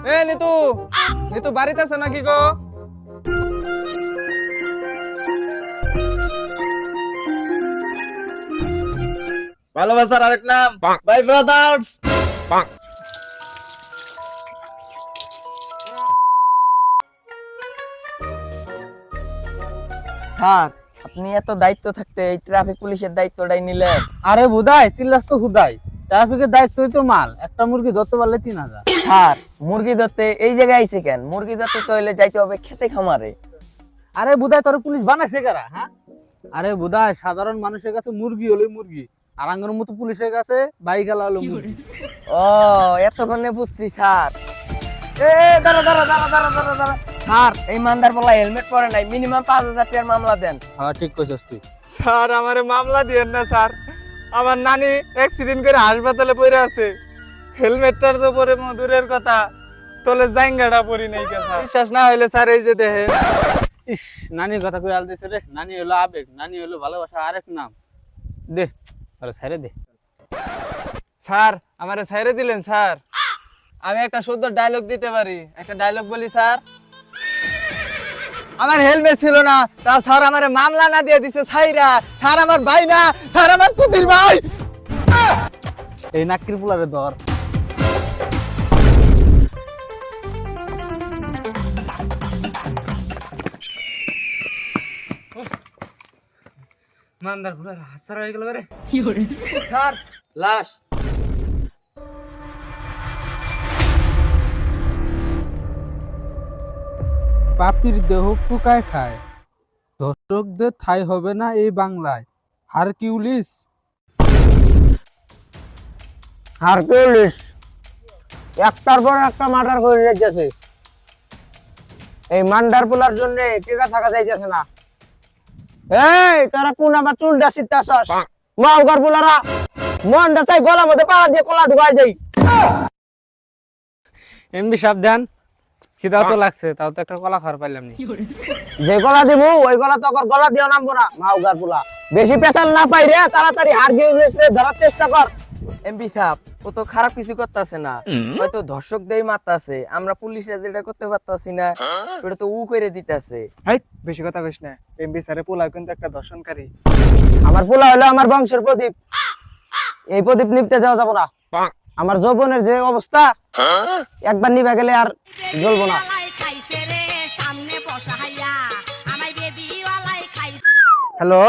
এ নিতু, নিতু বাড়িতে আছে নাকি গো? ভালোবাসার আরেক নাম ভাই ব্রাদার্স। স্যার, আপনি এত দায়িত্ব থাকতে এই ট্রাফিক পুলিশের দায়িত্বটাই নিলেন? আরে বুদাই চিল্লাস তো হুদাই, ট্রাফিকের দায়িত্বই তো মাল, একটা মুরগি ধরতে পারলে 3000। স্যার, মুরগি ধরতে এই জায়গায় আইছে কেন? মুরগি ধরতে তো হইলে যাইতে হবে খেতে খামারে। আরে বুদাই তোর পুলিশ বানাইছে কারা? হ্যাঁ, আরে বুদাই সাধারণ মানুষের কাছে মুরগি হলো মুরগি, আর আঙ্গর মতো পুলিশের কাছে বাইকালা হলো মুরগি। ও, এতক্ষণে বুঝছি স্যার। এ দাঁড়া দাঁড়া দাঁড়া দাঁড়া দাঁড়া দাঁড়া স্যার, এই মান্দার বলা হেলমেট পরে নাই, মিনিমাম 5000 টাকার মামলা দেন। হ্যাঁ ঠিক কইছস তুই। স্যার আমারে মামলা দিয়েন না স্যার, আমার নানি অ্যাক্সিডেন্ট করে হাসপাতালে পড়ে আছে। হেলমেটটার তো পরে দূরের কথা, তোলে জাইঙ্গাটা পরি নাই কে স্যার। বিশ্বাস না হইলে স্যার এই যে দেখে। ইস, নানির কথা কই আল দিছে রে। নানি হলো আবেগ, নানি হলো ভালোবাসা আরেক নাম। দে আরে ছাইরে দে। স্যার আমারে ছাইরে দিলেন স্যার, আমি একটা সুন্দর ডায়লগ দিতে পারি, একটা ডায়লগ বলি স্যার। আমার হেলমেট ছিল না, তা স্যার আমারে মামলা না দিয়ে দিছে ছাইরা। স্যার আমার ভাই না, স্যার আমার তুদির ভাই। এই নাকির পুলারে ধর। মান্দার পুলার হাসার হয়ে গেল রে। স্যার, লাশ। পাপির দেহ পোকায় খায়, ধর্ষকদের ঠাঁই হবে না এই বাংলায়। হারকিউলিস। হারকিউলিস একটার পর একটা মার্ডার করে রেখেছে। এই মান্ডার পোলার জন্য টিকা থাকা যাইতেছে না। এই তোরা কোন আমার চুলটা ছিটতাছস? মাওগার পোলারা মনটা চাই গলার মধ্যে পা দিয়ে কলা ঢুকাই দেই। এমবি সাবধান, খিদাও তো লাগছে, তাও তো একটা কলা খাওয়ার পাইলাম নি। যে গলা দিব ওই গলা তো আবার গলা দিও নামবো না। মাওগার পোলা বেশি পেছাল না পাই রে, তাড়াতাড়ি হারকিউলিসরে ধরার চেষ্টা কর। এমপি সাহেব, ও তো খারাপ কিছু করতেছে না, হয়তো ধর্ষকদের মারতাছে, আমরা পুলিশরা যেটা করতে পারতাছি না ওটা তো উ করে দিতেছে। হাই বেশি কথা কইস না, এমবি স্যারের পোলা কিন্তু একটা দর্শনকারী। আমার পোলা হলো আমার বংশের প্রদীপ, এই প্রদীপ নিভতে যাওয়া যাবো না। আমার যৌবনের যে অবস্থা, একবার নিভে গেলে আর জ্বলবো না। হ্যালো,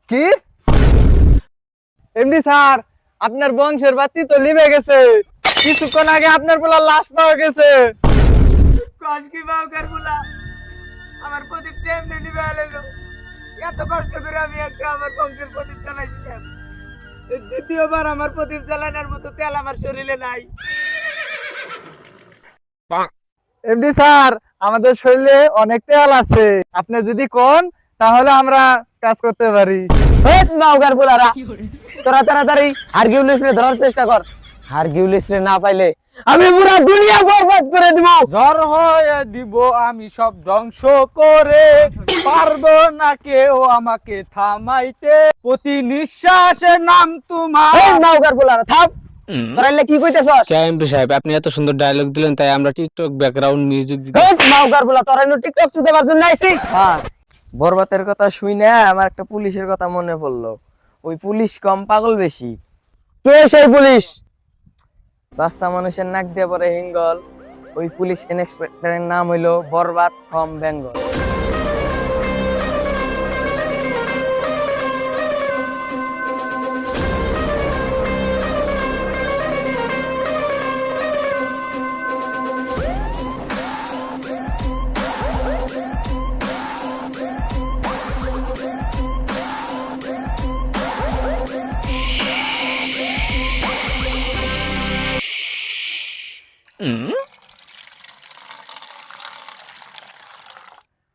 কি এমডি স্যার, আপনার বংশের বাতি তো লিভে গেছে, কিছুক্ষণ আগে আপনার পোলা লাশ পাওয়া গেছে। কষ্টি বাউকার পোলা আমার প্রদীপ এমনি নিভে গেল। এত কষ্ট করে আমি একটা আমার বংশের প্রদীপ জ্বালাইছিলাম, দ্বিতীয়বার আমার প্রদীপ জ্বালানোর মতো তেল আমার শরীরে নাই। এমডি স্যার, আমাদের শরীরে অনেক তেল আছে, আপনি যদি কোন তাহলে আমরা কাজ করতে পারি। মাওগার পোলারা, তোরা তাড়াতাড়ি হারকিউলিসরে ধরার চেষ্টা কর। হারকিউলিসরে না পাইলে আমি পুরো দুনিয়া বরবাদ করে দিব। জ্বর হয়ে দিব আমি সব ধ্বংস করে, পারবো না কেউ আমাকে থামাইতে, প্রতি নিঃশ্বাসে নাম তোমার। এই মাওগার পোলারা থাম, তোরা কি কইতেছস? এমপি সাহেব, আপনি এত সুন্দর ডায়লগ দিলেন, তাই আমরা টিকটক ব্যাকগ্রাউন্ড মিউজিক দিতে। এই মাওগার পোলা, তোরা ইনো টিকটক চুতে পারছ না আইছি। হ্যাঁ, বরবাতের কথা শুই না আমার একটা পুলিশের কথা মনে পড়লো। ওই পুলিশ কম পাগল বেশি। কে সেই পুলিশ? বাচ্চা মানুষের নাক দিয়ে পরে হিঙ্গল, ওই পুলিশ ইন্সপেক্টরের নাম হইলো বরবাদ ফ্রম বেঙ্গল।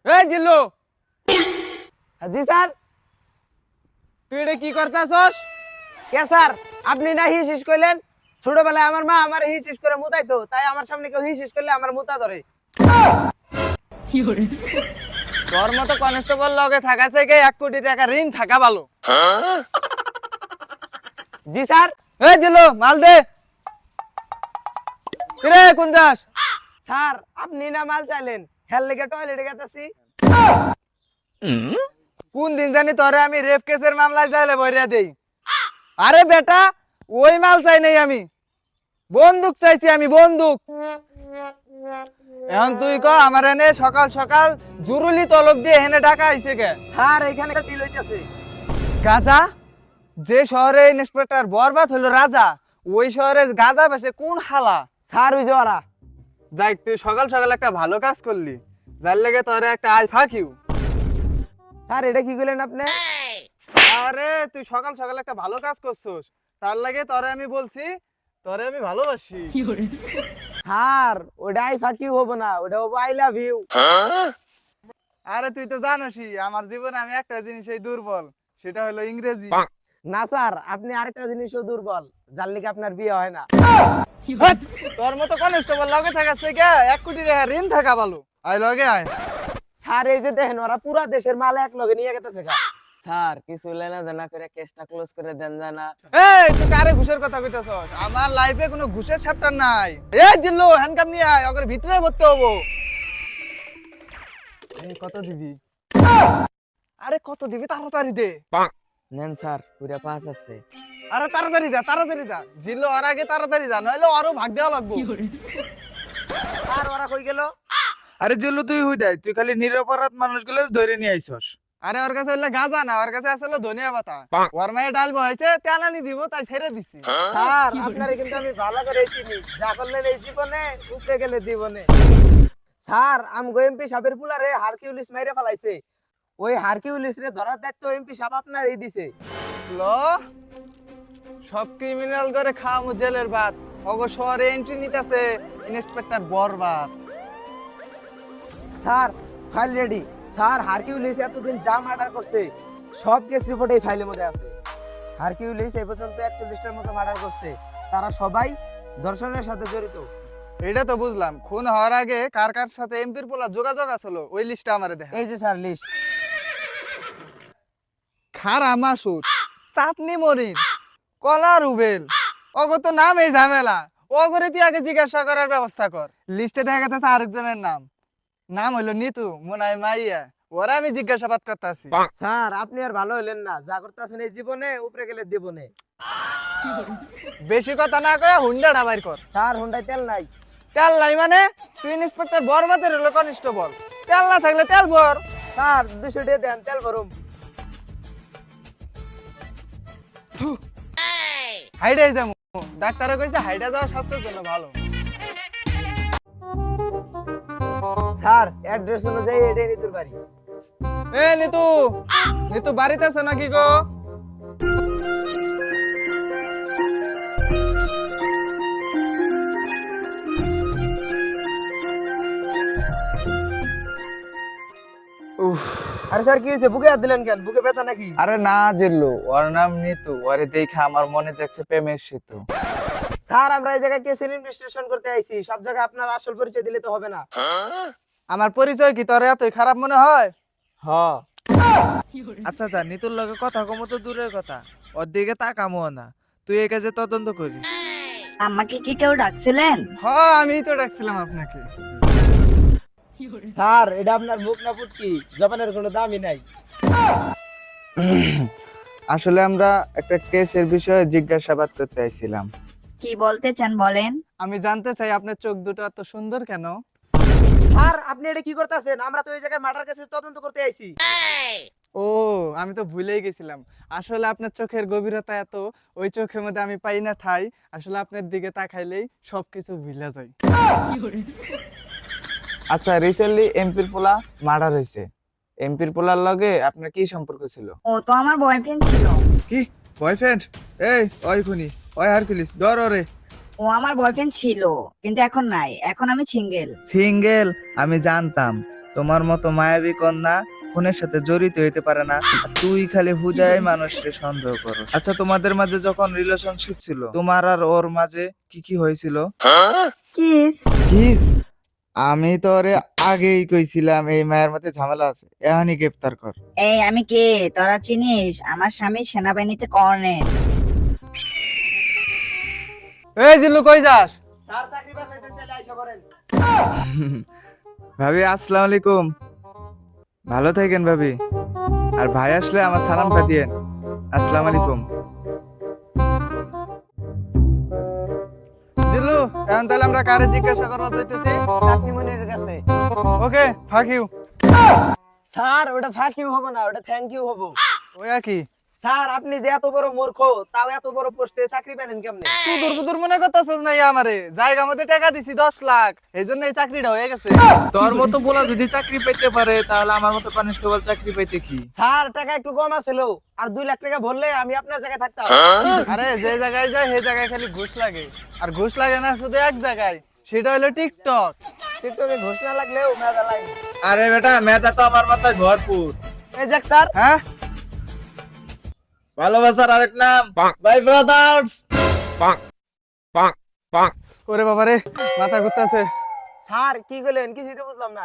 এই জিল্লু, জি স্যার। তুই এটা কি করতেছস? কে স্যার, আপনি না হিসিস কইলেন? ছোটবেলায় আমার মা আমার হিসিস করে মুতাইতো, তাই আমার সামনে কেউ হিসিস করলে আমার মুতা ধরে। তোর মতো কনস্টেবল লগে থাকা থেকে 1 কোটি টাকা ঋণ থাকা ভালো। জি স্যার। এই জিল্লু, মাল দে। কিরে কোন যাস? স্যার আপনি না মাল চাইলেন, হেল লেগে টয়লেটে গেতাছি। কোন দিন জানি তোরে আমি রেপ কেসের মামলায় যাইলে বইরা দেই। আরে বেটা, ওই মাল চাই নাই আমি, বন্দুক চাইছি আমি, বন্দুক। এখন তুই ক আমার এনে সকাল সকাল জুরুলি তলব দিয়ে এনে ডাকা আইছে কে? স্যার এখানে একটা ডিল হইতাছে। গাজা? যে শহরে ইন্সপেক্টর বরবাদ হলো রাজা, ওই শহরে গাজা বেছে কোন হালা? স্যার ওই যে ওরা। যাই তুই সকাল সকাল একটা ভালো কাজ করলি, যার লেগে তোরে একটা আই ফাঁকিউ। স্যার এটা কি করলেন আপনি? আরে তুই সকাল সকাল একটা ভালো কাজ করছস, তার লাগে তোরে আমি বলছি তোরে আমি ভালোবাসি। স্যার ওটাই ফাঁকি হবো না, ওটা হবো আই লাভ ইউ। আরে তুই তো জানোসই আমার জীবনে আমি একটা জিনিসই দুর্বল, সেটা হলো ইংরেজি। না স্যার, আপনি আরেকটা জিনিসও দুর্বল, যার লিগে আপনার বিয়ে হয় না। হাট! তোর মতো কনস্টেবল লগে থাকার থেকে 1 কোটি টাকা ঋণ থাকা ভালো। আয় লগে আয়। স্যার এই যে দেখেন ওরা পুরা দেশের মাল এক লগে নিয়ে গেতেছে। স্যার কিছু লেনা দেনা করে কেসটা ক্লোজ করে দেন জানা। এই তুই কারে ঘুষের কথা কইতাছস? আমার লাইফে কোনো ঘুষের চ্যাপ্টার নাই। এই জিল্লু হ্যান্ডকাম নিয়ে আয়, ওর ভিতরে ভর্তি হবো। এই কত দিবি? আরে কত দিবি তাড়াতাড়ি দে। নেন স্যার, পুরা 5 আছে। আরে তাড়াতাড়ি যা, তাড়াতাড়ি যা। জিল্লু আর আগে তাড়াতাড়ি যা, নইলে আরো ভাগ দেওয়া লাগবে। আর ওরা কই গেল? আরে জিল্লু তুই হই দেয়, তুই খালি নিরপরাধ মানুষগুলো ধরে নিয়ে আইছস। আরে ওর কাছে হইলে গাজা না, ওর কাছে আসলে ধনিয়া পাতা। ওর মায়ে ডাল বহাইছে, তেলানি দিব তাই ছেড়ে দিছি। স্যার আপনারে কিন্তু আমি ভালো করে চিনি, যা করলেন এই জীবনে উপরে গেলে দিবনে। স্যার আমগো এমপি সাহেবের পুলারে হারকিউলিস মাইরে ফেলাইছে, ওই হারকিউলিস রে ধরার দায়িত্ব এমপি সাহেব আপনারই দিছে। ল সব ক্রিমিনাল করে খাওয়ামু জেলের ভাত, অগো শহরে এন্ট্রি নিতেছে ইন্সপেক্টর বরবাদ। Sir file ready. Sir Hercules এতদিন যা মার্ডার করছে সব কেস রিপোর্ট এই ফাইলের মধ্যে আছে। হারকিউলিস এই পর্যন্ত 41টার মতো মার্ডার করছে, তারা সবাই ধর্ষণের সাথে জড়িত। এটা তো বুঝলাম, খুন হওয়ার আগে কার কার সাথে এমপির পোলা যোগাযোগ আছিল ওই লিস্টটা আমারে দেখা। এই যে স্যার লিস্ট। খারা মাসুদ, চাটনি মরিন, কলা রুবেল, অগো তো নাম এই ঝামেলা। অগরে তুই আগে জিজ্ঞাসা করার ব্যবস্থা কর। লিস্টে দেখা গেছে আরেকজনের নাম, নাম হইলো নিতু, মনাই মাইয়া। ওরা আমি জিজ্ঞাসাবাদ করতেছি। স্যার আপনি আর ভালো হলেন না, যা করতেছেন এই জীবনে উপরে গেলে দিবনে। বেশি কথা না কয়ে হুন্ডাটা বাইর কর। স্যার হুন্ডায় তেল নাই। তেল নাই মানে? তুই ইন্সপেক্টর বরবাদের হলো কনিস্টেবল, তেল না থাকলে তেল ভর। স্যার 200 টাকা দেন, তেল ভরুম। হাইডাই যাবো, ডাক্তারে কইছে হাইডা যাওয়া স্বাস্থ্যের জন্য ভালো। স্যার অ্যাড্রেস অনুযায়ী এটাই নিতুর বাড়ি। এ নিতু, নিতু বাড়িতে আছে নাকি গো? আরে স্যার কি হয়েছে, বুকে হাত দিলেন কেন? বুকে ব্যথা নাকি? আরে না জিল্লু, ওর নাম নিতু, ওরে দেখে আমার মনে যাচ্ছে প্রেমের সেতু। স্যার আমরা এই জায়গায় কেস ইনভেস্টিগেশন করতে আইছি, সব জায়গায় আপনার আসল পরিচয় দিলে তো হবে না। আমার পরিচয় কি তোর এতই খারাপ মনে হয়? হ্যাঁ। আচ্ছা তা নিতুর লগে কথা কমো তো দূরের কথা, ওর দিকে তাকামো না। তুই এই কাজে তদন্ত করিস। আমাকে কি কেউ ডাকছিলেন? হ্যাঁ আমি তো ডাকছিলাম আপনাকে। স্যার এটা আপনার মুখ না ফুটকি, জবানের কোনো দামই নাই। আসলে আমরা একটা কেসের বিষয়ে জিজ্ঞাসাবাদ করতে আইছিলাম। কি বলতে চান বলেন? আমি জানতে চাই আপনার চোখ দুটো এত সুন্দর কেন? স্যার আপনি এটা কি করতেছেন? আমরা তো এই জায়গায় মার্ডার কেসে তদন্ত করতে আইছি। ও আমি তো ভুলেই গেছিলাম, আসলে আপনার চোখের গভীরতা এত, ওই চোখের মধ্যে আমি পাই না ঠাই। আসলে আপনার দিকে তাকাইলেই সবকিছু ভুলে যায়। আচ্ছা রিসেন্টলি এমপির পোলা মার্ডার হয়েছে, এমপির পোলার লগে আপনার কি সম্পর্ক ছিল? ও তো আমার বয়ফ্রেন্ড ছিল। কি বয়ফ্রেন্ড? এই ওই খুনি, ওই হারকিউলিস ধর ওরে। ও আমার বয়ফ্রেন্ড ছিল, কিন্তু এখন নাই, এখন আমি সিঙ্গেল। সিঙ্গেল? আমি জানতাম তোমার মতো মায়াবী কন্যা খুনের সাথে জড়িত হইতে পারে না, তুই খালি হুদায় মানুষকে সন্দেহ করো। আচ্ছা তোমাদের মাঝে যখন রিলেশনশিপ ছিল, তোমার আর ওর মাঝে কি কি হয়েছিল? কিস। কিস? আমি তোরে আগেই কইছিলাম এই মায়ের মধ্যে ঝামেলা আছে, এখনই গ্রেফতার কর। এই আমি কে তোরা চিনিস? আমার স্বামী সেনাবাহিনীতে কর্নেল। এই জিল্লু কই যাস? স্যার চাকরি বাসাইতে চলে আইসা করেন। ভাবি আসসালামু আলাইকুম, ভালো থাকেন ভাবি। আর ভাই আসলে আমার সালামটা দিয়েন। আসসালামু আলাইকুম। দিলু, এখন তাহলে আমরা কারে জিজ্ঞাসা করবা যাইতেছি? চাটনি মনিরের কাছে। ওকে, ফাক ইউ। স্যার ওটা ফাঁক ইউ হবে না, ওটা থ্যাংক ইউ হবো। ওয়া কি? স্যার আপনি যে এত বড় মূর্খ, তাও এত বড় পোস্টে চাকরি পেলেন কেমনে? চুদুর বুদুর মনে করতেছস না আমারে? জায়গা মধ্যে টাকা দিছি 10 লাখ, এইজন্য এই চাকরিটা হয়ে গেছে। তোর মতো বলা যদি চাকরি পেতে পারে তাহলে আমার মতো কনস্টেবল চাকরি পেতে কি? স্যার টাকা একটু কম আছিল, আর 2 লাখ টাকা ভরলে আমি আপনার জায়গায় থাকতাম। আরে যে জায়গায় যায় সেই জায়গায় খালি ঘুষ লাগে, আর ঘুষ লাগে না শুধু এক জায়গায়, সেটা হলো টিকটক। টিকটকে ঘুষ না লাগলেও মেধা লাগে। আরে বেটা মেধা তো আমার মাথায় ভরপুর। এই যাক স্যার। হ্যাঁ, ভালোবাসার আরেক নাম ভাই ব্রাদার্স। ওরে বাবা রে, মাথা ঘুরতেছে। স্যার কি কইলেন কিছুই তো বুঝলাম না।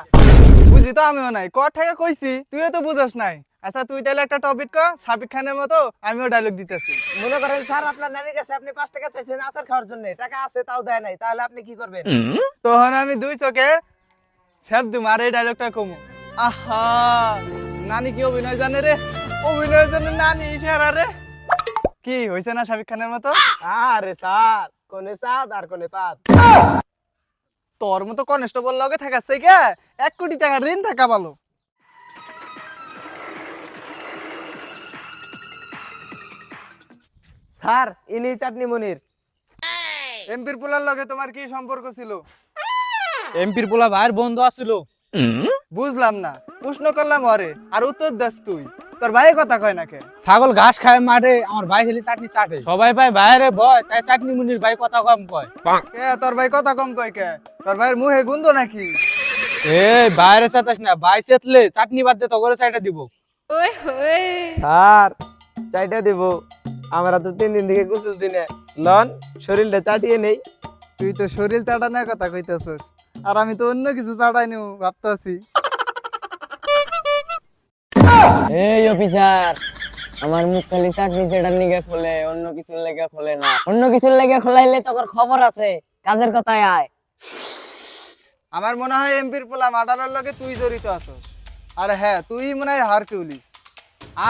বুঝি তো আমিও নাই, ক টাকা কইছি তুইও তো বুঝাস নাই। আচ্ছা তুই তাহলে একটা টপিক কর, সাবিক খানের মতো আমিও ডায়লগ দিতেছি। মনে করেন স্যার আপনার নানির কাছে আপনি 5 টাকা চাইছেন আচার খাওয়ার জন্য, টাকা আছে তাও দেয় নাই, তাহলে আপনি কি করবেন? তখন আমি 2 চোখে সেভ দিম আর এই ডায়লগটা কমু। আহা, নানি কি অভিনয় জানে রে, অভিনয়ের জন্য নানি ইশারা রে। কি হইছে না সাবিক খানের মতো? আরে স্যার কোনে সাদ আর কোনে পাদ। তোর মতো কনস্টেবল লগে থাকাছে কে 1 কোটি টাকা ঋণ থাকা ভালো। স্যার ইনি চাটনি মনির। এমপির পোলার লগে তোমার কি সম্পর্ক ছিল? এমপির পোলা ভাইয়ের বন্ধু আছিল। বুঝলাম না, প্রশ্ন করলাম ওরে আর উত্তর দাস তুই। তোর ভাই কথা কয় না কে? ছাগল ঘাস খায় মাঠে, আমার ভাই খালি চাটনি চাটে। সবাই ভাই ভাইয়েরে ভয়, তাই চাটনি মুনির ভাই কথা কম কয়। কে তোর ভাই কথা কম কয় কে? তোর ভাইয়ের মুখে গুন্ধ নাকি? এই বাইরে চাতাস না, ভাই চেতলে চাটনি বাদ দে তো করে চাইটা দিব। স্যার চাইটা দিব, আমরা তো 3 দিন থেকে গোসল দিনে লন শরীরটা চাটিয়ে নেই। তুই তো শরীর চাটানোর কথা কইতেছস, আর আমি তো অন্য কিছু চাটাই নিউ ভাবতাছি। এই অফিসার, আমার মুখ খালি চাটনি চেটার নিগে খোলে, অন্য কিছুর লেগে খোলে না। অন্য কিছুর লেগে খোলাইলে তোর খবর আছে, কাজের কথায় আয়। আমার মনে হয় এমপির পোলা মার্ডারের লগে তুই জড়িত আছস। আর হ্যাঁ, তুই মনে হয় হারকিউলিস।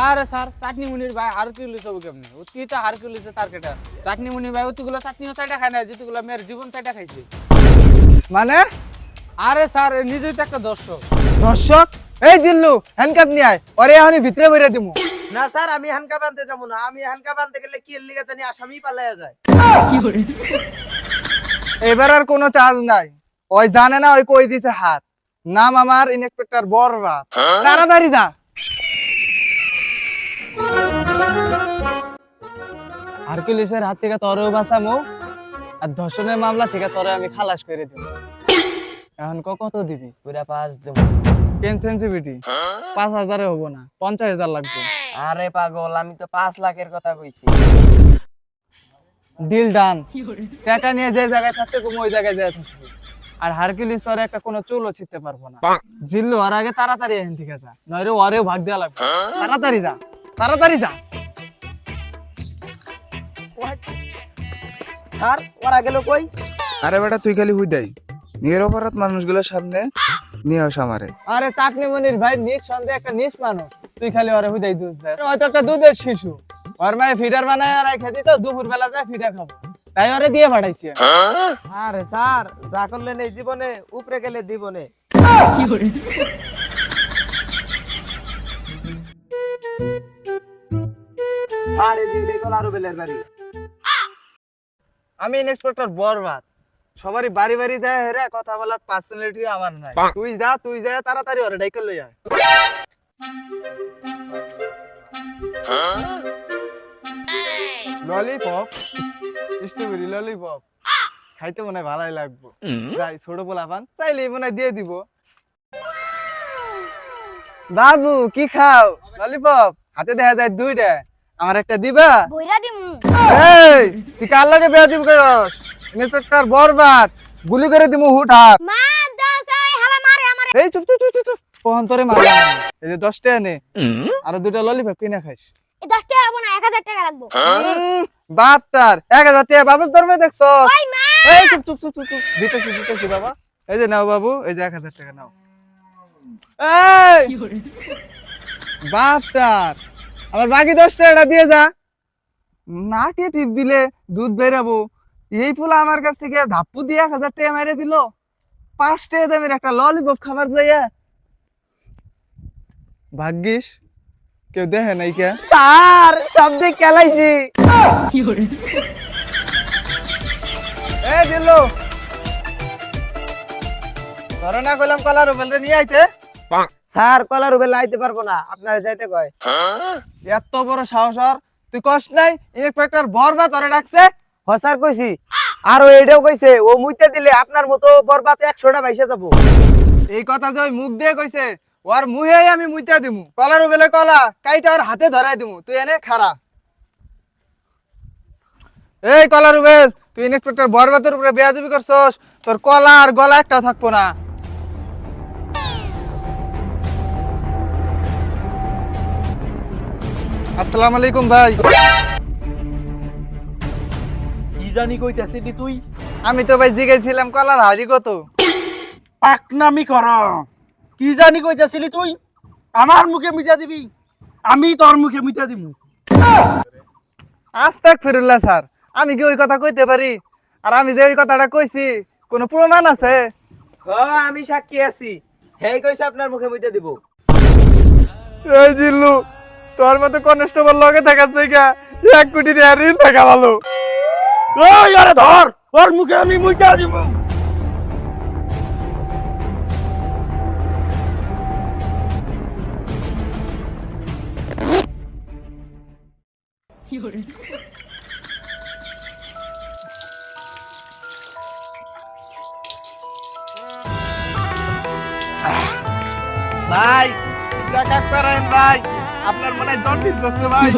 আরে স্যার চাটনি মুনির ভাই হারকিউলিস হবে কেমনে? অতি তো হারকিউলিসে তার কেটা। চাটনি মুনির ভাই অতিগুলো চাটনিও চাইটা খায় না, যেগুলো মেয়ের জীবন চাইটা খাইছে। মানে আরে স্যার নিজেই তো একটা দর্শক। দর্শক? এই জিল্লু, হ্যান্ডকাপ নিয়ে আয়, ওরে এখনই ভিতরে বইরা দিমু। না স্যার, আমি হানকা বানতে যাবো না। আমি হানকা বানতে গেলে কি লিগে জানি আসামি পালায়া যায়। এবার আর কোনো চার্জ নাই। ওই জানে না ওই কই দিছে হাত। নাম আমার ইন্সপেক্টর বরবাদ। তাড়াতাড়ি যা। হারকিউলিসের হাত থেকে তোরেও বাঁচামু, আর ধর্ষণের মামলা থেকে তোরে আমি খালাস করে দিব। এখন কত দিবি? পুরা 5 দেব। কেন সেনসিটিভিটি? 5,000 এ হবো না, 50,000 লাগবে। আরে পাগল, আমি তো 5 লাখের কথা কইছি। Deal done. টাকা নিয়ে যে জায়গায় থাকতে কম ওই জায়গায় যায় থাকবে। আর হারকিউলিস তোরে একটা কোনো চুলও ছিঁড়তে পারবো না। জিল্লু, আর আগে তাড়াতাড়ি এখান থেকে যা, নইলে ওরেও ভাগ দেওয়া লাগবে। তাড়াতাড়ি যা, তাড়াতাড়ি যা। স্যার ওরা গেল কই? আরে বেটা তুই খালি হুই দেয় নিজের অপরাধ মানুষগুলোর সামনে নিয়ে আস আমারে। আরে চাটনি মনির ভাই নিঃসন্দেহে একটা নিস মানুষ, তুই খালি ওরে হুদাই দুধ দে। হয়তো একটা দুধের শিশু, ওর মায়ে ফিডার বানায় আর খেতে চাও, দুপুর বেলা যায় ফিডার খাবো, তাই ওরে দিয়ে পাঠাইছি। আরে স্যার, যা করলেন এই জীবনে, উপরে গেলে জীবনে। আরে দিদি কোন আরো বেলের বাড়ি। আমি ইন্সপেক্টর বরবাদ। সবারই বাড়ি বাড়ি যায় হেরে, কথা বলার পার্সোনালিটি আমার নাই। তুই যা তাড়াতাড়ি ওরে ডাইকে লই আয়। ললিপপ, স্ট্রবেরি ললিপপ খাইতে মনে হয় ভালোই লাগবে। যাই ছোট পোলাপান চাইলে মনে হয় দিয়ে দিব। বাবু কি খাও? ললিপপ হাতে দেখা যায় 2টা, আমার একটা দিবা? বইরা দিমু। এই তুই কার লাগে বিয়া দিব করস? ইন্সপেক্টর বরবাদ, গুলি করে দিমু হুট হাট। মা দাস এই হালা মারে আমারে। এই চুপ চুপ চুপ চুপ, কোন তোরে মারলাম না। এই যে 10 টাকা নে, আর 2টা ললিপপ কিনে খাইস। এই 10 টাকা হবো না, 1000 টাকা লাগবো। বাপ তার 1000 টাকা বাবুস ধর্মে দেখছো? ওই মা এই চুপ চুপ চুপ চুপ চুপ। দিতেছি বাবা। এই যে নাও বাবু, এই যে 1000 টাকা নাও। এই বাপটার আবার বাকি 10 টাকাটা দিয়ে যা। নাকে টিপ দিলে দুধ বেরাবো, এই পোলা আমার কাছ থেকে ধাপ্পু দিয়ে 1000 টাকা মেরে দিল। 5 টাকা দামের একটা ললিপপ খাবার যাইয়া। ভাগ্যিস কেউ দেখে নাই কে। স্যার সব দিক খেলাইছি। এ দিল্লু, ধরে না কইলাম কলার উপরে নিয়ে আইতে। স্যার কলার উপরে লাইতে পারবো না, আপনারা যাইতে কয়। এত বড় সাহস আর তুই কষ্ট নাই, ইন্সপেক্টর বরবাদ ধরে ডাকছে। হ স্যার কইছি, আর ও এটাও কইছে ও মুইতে দিলে আপনার মতো বরবাদ 100টা বাইসে যাবো। এই কথা যে ওই মুখ দিয়ে কইছে, ওর মুহে আমি মুইতা দিমু। কলার উপরে কলা কাইটা ওর হাতে ধরাই দিমু। তুই এনে খাড়া। এই কলার উপরে তুই ইন্সপেক্টর বরবাদের উপরে বেয়াদবি করছস, তোর কলা আর গলা একটা থাকবো না। আসসালামু আলাইকুম ভাই। কি জানি কইতাছিস তুই? আমি তো ভাই জিগাইছিলাম কলার হাড়ি কত। পাকনামি কর। কি জানি কইতাছিলি তুই? আমার মুখে মিটা দিবি, আমি তোর মুখে মিটা দিব। আস্তাক ফিরুল্লাহ স্যার, আমি কি ওই কথা কইতে পারি? আর আমি যে ওই কথাটা কইছি কোনো প্রমাণ আছে? আমি সাক্ষী আছি, হেই কইছে আপনার মুখে মুইতে দিব। এই জিল্লু, তোর মতো কনস্টেবল লগে থাকার থেকে 1 কোটি টাকা ঋণ থাকা ভালো। ওই আরে ধর, ওর মুখে আমি মুইটা দিব। ভাই চেক আপ করেন ভাই, আপনার মনে হয় জন্ডিস ধরছে ভাই।